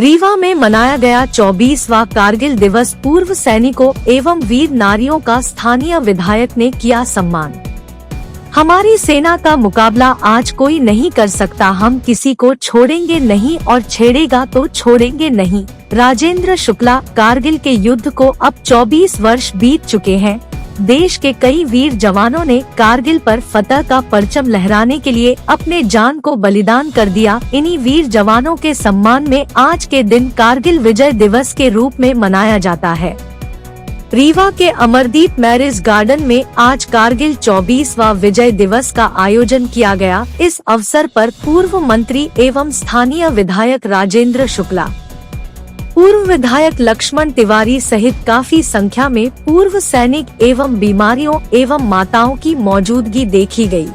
रीवा में मनाया गया 24वां कारगिल दिवस। पूर्व सैनिकों एवं वीर नारियों का स्थानीय विधायक ने किया सम्मान। हमारी सेना का मुकाबला आज कोई नहीं कर सकता, हम किसी को छोड़ेंगे नहीं और छेड़ेगा तो छोड़ेंगे नहीं। राजेंद्र शुक्ला। कारगिल के युद्ध को अब 24 वर्ष बीत चुके हैं। देश के कई वीर जवानों ने कारगिल पर फतह का परचम लहराने के लिए अपने जान को बलिदान कर दिया। इन्हीं वीर जवानों के सम्मान में आज के दिन कारगिल विजय दिवस के रूप में मनाया जाता है। रीवा के अमरदीप मैरिज गार्डन में आज कारगिल 24वां विजय दिवस का आयोजन किया गया। इस अवसर पर पूर्व मंत्री एवं स्थानीय विधायक राजेंद्र शुक्ला, पूर्व विधायक लक्ष्मण तिवारी सहित काफी संख्या में पूर्व सैनिक एवं बीमारियों एवं माताओं की मौजूदगी देखी गई।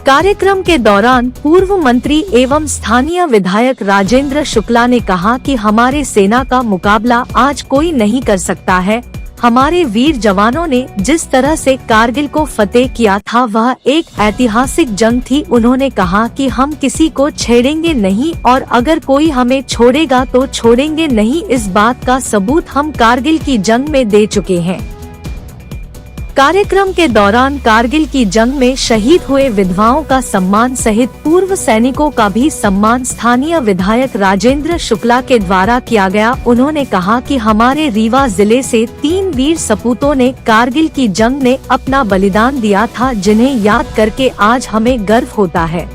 कार्यक्रम के दौरान पूर्व मंत्री एवं स्थानीय विधायक राजेंद्र शुक्ला ने कहा कि हमारे सेना का मुकाबला आज कोई नहीं कर सकता है। हमारे वीर जवानों ने जिस तरह से कारगिल को फतेह किया था वह एक ऐतिहासिक जंग थी। उन्होंने कहा कि हम किसी को छेड़ेंगे नहीं और अगर कोई हमें छोड़ेगा तो छोड़ेंगे नहीं। इस बात का सबूत हम कारगिल की जंग में दे चुके हैं। कार्यक्रम के दौरान कारगिल की जंग में शहीद हुए विधवाओं का सम्मान सहित पूर्व सैनिकों का भी सम्मान स्थानीय विधायक राजेंद्र शुक्ला के द्वारा किया गया। उन्होंने कहा कि हमारे रीवा जिले से 3 वीर सपूतों ने कारगिल की जंग में अपना बलिदान दिया था, जिन्हें याद करके आज हमें गर्व होता है।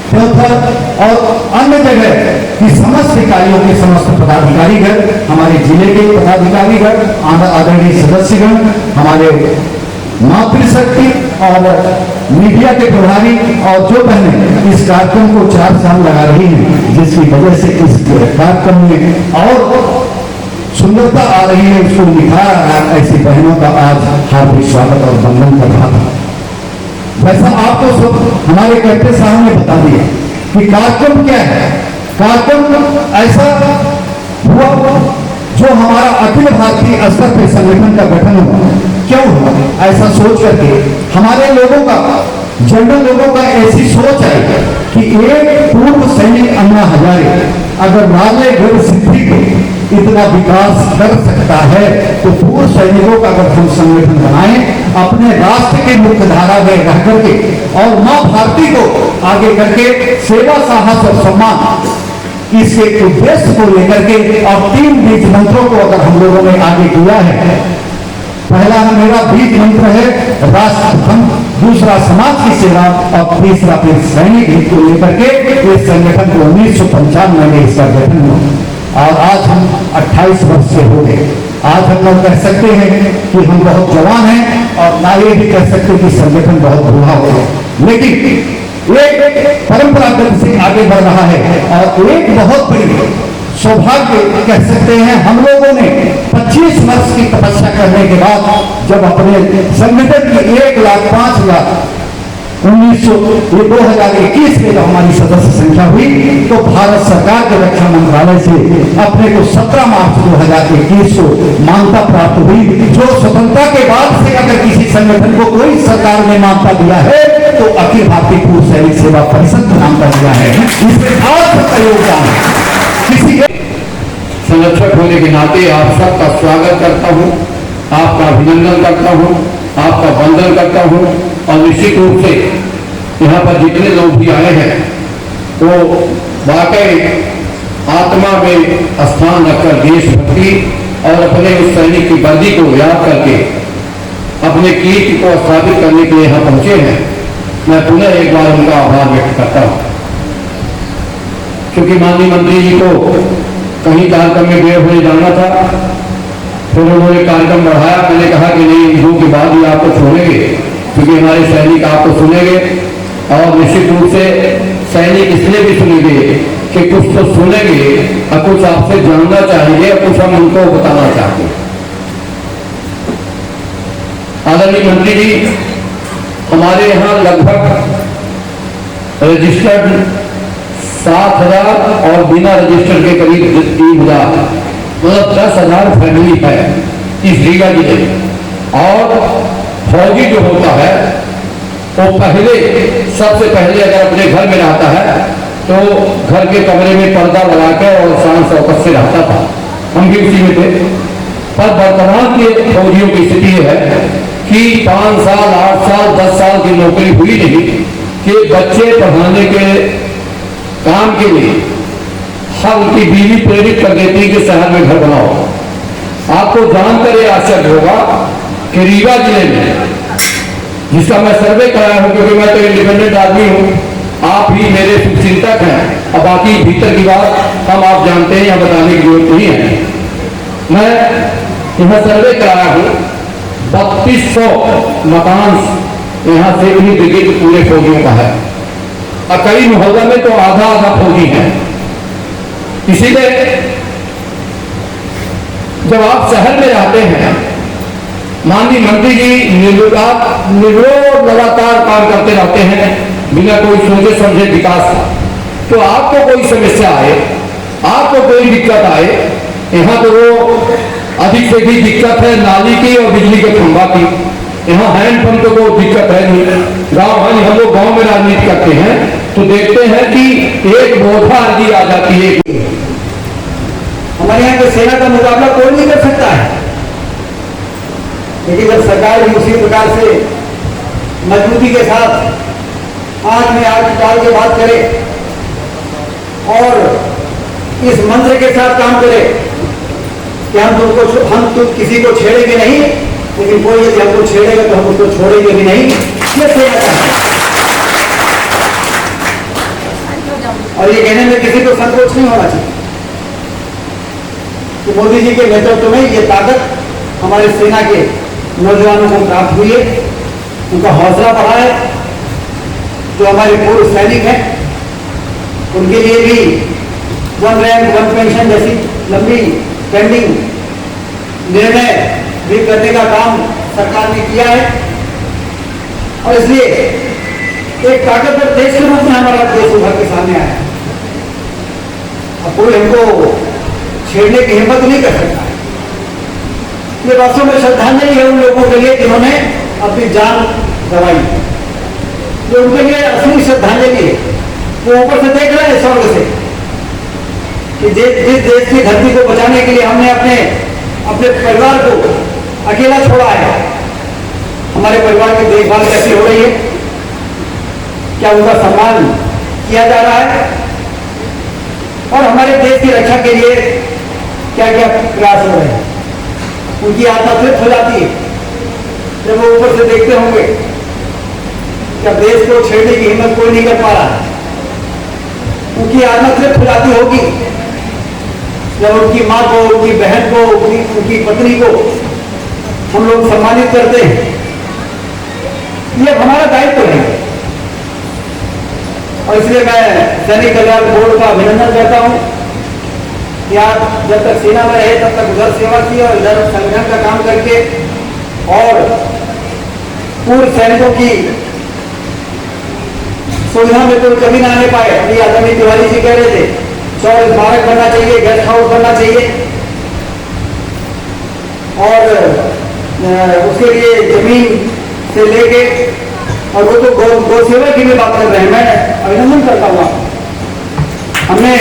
और अन्य जगह की समस्त इकाइयों के समस्त पदाधिकारीगण, हमारे जिले के पदाधिकारीगण, आदरणीय सदस्यगण, हमारे मातृशक्ति और मीडिया के प्रभारी और जो बहनें इस कार्यक्रम को 4 साल लगा रही हैं, जिसकी वजह से इस कार्यक्रम में और सुंदरता आ रही है, उसको निखार आ रहा है। ऐसी बहनों का आज हार्दिक स्वागत और वंदन कर रहा था। वैसा आपको सब हमारे कैप्टन साहब ने बता दिया कि कार्यक्रम क्या है। कार्यक्रम ऐसा हुआ जो हमारा अखिल भारतीय स्तर पर संगठन का गठन हुआ। क्यों हुआ? ऐसा सोच करके हमारे लोगों का, जनरल लोगों का ऐसी सोच है कि एक पूर्व सैनिक अन्ना हजारे अगर राजगढ़ सिद्धि को इतना विकास कर सकता है तो पूर्व सैनिकों का अगर हम संगठन बनाएं, अपने राष्ट्र के मुख्य धारा में रह करके और मां भारती को आगे करके सेवा, साहस और सम्मान, इसके उद्देश्य को लेकर के और 3 बीज मंत्रों को अगर हम लोगों ने आगे किया है। पहला मेरा बीज मंत्र है राष्ट्र प्रथम, दूसरा समाज की सेवा और तीसरा फिर सैनिक हित को लेकर के इस संगठन को 1995 में इसका गठन हुआ और आज हम 28 वर्ष से हो गए। आज हम लोग कह सकते हैं कि हम बहुत जवान हैं और ना ये भी कह सकते कि संगठन बहुत बूढ़ा हो गया, लेकिन एक परंपरागत से आगे बढ़ रहा है और एक बहुत बड़ी सौभाग्य कह सकते हैं। हम लोगों ने 25 वर्ष की तपस्या करने के बाद जब अपने संगठन की 1,05,000 2021 में जब हमारी सदस्य संख्या हुई तो भारत सरकार के रक्षा मंत्रालय से अपने को 17 मार्च 2021 को मान्यता प्राप्त हुई, जो स्वतंत्रता के बाद से अगर किसी संगठन को कोई सरकार ने मान्यता दिया है तो अखिल भारतीय पूर्व सैनिक सेवा परिषद को मान्यता दिया है। इसमें आपका योगदान किसी संरक्षक होने के नाते आप सबका स्वागत करता हूँ, आपका अभिनंदन करता हूँ, आपका वंदन करता हूँ और निश्चित रूप से यहाँ पर जितने लोग भी आए हैं वो वाकई आत्मा में स्थान रखकर देशभक्ति और अपने उस सैनिक की वर्दी को याद करके अपने कीर्ति को स्थापित करने के लिए यहाँ पहुंचे हैं। मैं पुनः एक बार उनका आभार व्यक्त करता हूँ, क्योंकि माननीय मंत्री जी को कहीं कार्यक्रम में देर होने जाना था, फिर उन्होंने कार्यक्रम बढ़ाया। मैंने कहा कि नहीं, ईदों के बाद ही आपको छोड़ेंगे, क्योंकि हमारे सैनिक आपको सुनेंगे और निश्चित रूप से सैनिक इसलिए भी सुनेंगे कि कुछ तो सुनेंगे और कुछ आपसे जानना चाहेंगे और कुछ हम उनको बताना चाहते हैं। आदरणीय मंत्री जी, हमारे यहाँ लगभग रजिस्टर्ड 7,000 और बिना रजिस्टर के करीब 3,000, मतलब 10,000 फैमिली है इस रीवा जिले में। और फौजी जो होता है वो सबसे पहले अगर अपने घर में रहता है तो घर के कमरे में पर्दा लगा के और शान शौकत से रहता था, हम भी उसी में थे। पर वर्तमान के फौजियों की स्थिति है कि 5 साल 8 साल 10 साल की नौकरी हुई नहीं कि बच्चे पढ़ाने के काम के लिए हर उनकी बीवी प्रेरित कर देती कि शहर में घर बनाओ। आपको जानकर ये आश्चर्य होगा कि रीवा जिले में, जिसका मैं सर्वे कराया हूं क्योंकि मैं तो इंडिपेंडेंट आदमी हूं, आप ही मेरे शुभचिंतक हैं, और बाकी भीतर की बात हम आप जानते हैं, यहाँ बताने की जरूरत नहीं है। मैं यहाँ सर्वे कराया हूं, 3200 मकान यहाँ से इन्हीं ब्रिगेड पूरे फौजियों का है, और कई मोहल्ला में तो आधा आधा फौजी है। इसीलिए जब आप शहर में रहते हैं, माननीय मंत्री जी निर्विरोध लगातार काम करते रहते हैं बिना कोई सोचे समझे विकास का, तो आपको कोई समस्या आए, आपको कोई दिक्कत आए, यहाँ तो वो अधिक से अधिक दिक्कत है नाली की और बिजली के खंभा की, यहाँ हैंडपंप तो कोई दिक्कत है नहीं। गाँव हम लोग गाँव में राजनीति करते हैं तो देखते हैं कि एक बोधा अर्जी आ जाती है। हमारे यहाँ की सेना का मुकाबला कोई नहीं कर सकता है, लेकिन जब सरकार भी उसी प्रकार से मजबूती के साथ आंख में आंख डाल के बात करे और इस मंत्र के साथ काम करे कि हम तुम किसी को छेड़ेंगे नहीं, लेकिन कोई यदि हमको छेड़ेगा तो हम उसको छोड़ेंगे भी नहीं, ये सेना है। और ये कहने में किसी को संकोच नहीं होना चाहिए कि मोदी जी के नेतृत्व में ये ताकत हमारे सेना के नौजवानों को प्राप्त हुई है, उनका हौसला बढ़ा है। जो हमारे पूर्व सैनिक हैं उनके लिए भी 1 रैंक 1 पेंशन जैसी लंबी पेंडिंग निर्णय भी करने का काम सरकार ने किया है, और इसलिए एक ताकतवर देश के रूप में हमारा देश उभर के सामने आया है। अब कोई हमको छेड़ने की हिम्मत नहीं कर सकता। ये वास्तव में श्रद्धांजलि है उन लोगों के लिए जिन्होंने अपनी जान गंवाई, जो उनके लिए असली श्रद्धांजलि है। वो ऊपर से देख रहे हैं स्वर्ग से कि जिस देश की धरती को बचाने के लिए हमने अपने परिवार को अकेला छोड़ा है, हमारे परिवार की देखभाल कैसी हो रही है, क्या उनका सम्मान किया जा रहा है, और हमारे देश की रक्षा के लिए क्या क्या प्रयास हो रहे हैं। उनकी आत्मा तृप्त हो जाती है जब वो ऊपर से देखते होंगे क्या देश को छेड़ने की हिम्मत कोई नहीं कर पा रहा। उनकी आत्मा तृप्त हो जाती होगी जब उनकी माँ को, उनकी बहन को, उनकी पत्नी को हम लोग सम्मानित करते हैं। ये हमारा दायित्व है, और इसलिए मैं सैनिक कल्याण बोर्ड का अभिनंदन करता हूं कि आप जब तक सेना में रहे तब तक उधर सेवा की और इधर संगठन का काम करके और पूर्व सैनिकों की सुविधा में कोई कमी ना आने पाए। अभी आदरणीय तिवारी जी कह रहे थे 24 स्मारक बनना चाहिए, गेस्ट हाउस बनना चाहिए, और उसके लिए जमीन से लेके, और वो तो गौ सेवा की भी बात कर रहे हैं, मैं अभिनंदन करता हूँ। हमने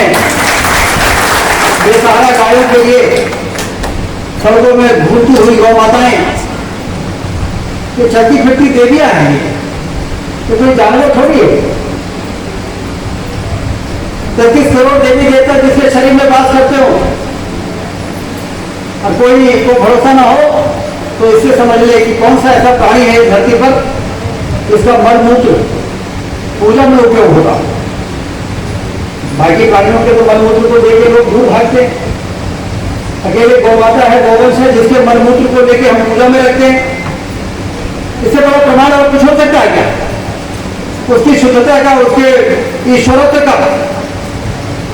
बेसहारा गायों के लिए सड़कों में घूमती हुई गौ माताएं, ये चलती फिरती देवियां हैं, तो कोई जानवर थोड़ी है। 33 करोड़ देवी देवता जिसके शरीर में वास करते हो, और कोई को भरोसा ना हो तो इससे समझ ले कि कौन सा ऐसा प्राणी है इस धरती पर इसका मल मूत्र पूजा में उपयोग होगा। बाकी प्राणियों के तो मल मूत्र को देके लोग दूर भागते, अकेले गौ माता है, गोवंश है, जिसके मल मूत्र को लेके हम पूजा में रखते हैं। इससे बड़ा प्रमाण और कुछ हो सकता है क्या? उसकी शुद्धता का, उसके ईश्वरत्व का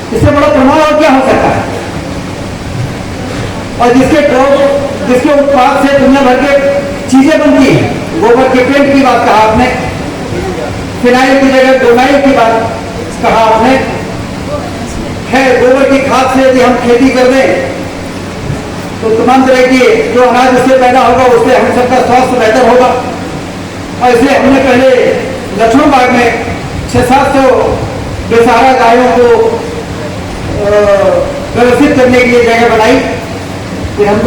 इससे बड़ा प्रमाण और क्या हो सकता है? और जिसके उत्पाद से दुनिया भर के चीजें बनती हैं। गोबर के पेंट की बात कहा आपने, फिनाइल की जगह डोनाइल की बात कहा आपने। है गोबर की खाद से यदि हम खेती कर दें तो तमाम तरह की जो अनाज उससे पैदा होगा उससे हम सबका स्वास्थ्य बेहतर होगा। और इसलिए हमने पहले लक्ष्मण बाग में 600-700 बेसहारा गायों को व्यवस्थित करने के लिए जगह बनाई। फिर हम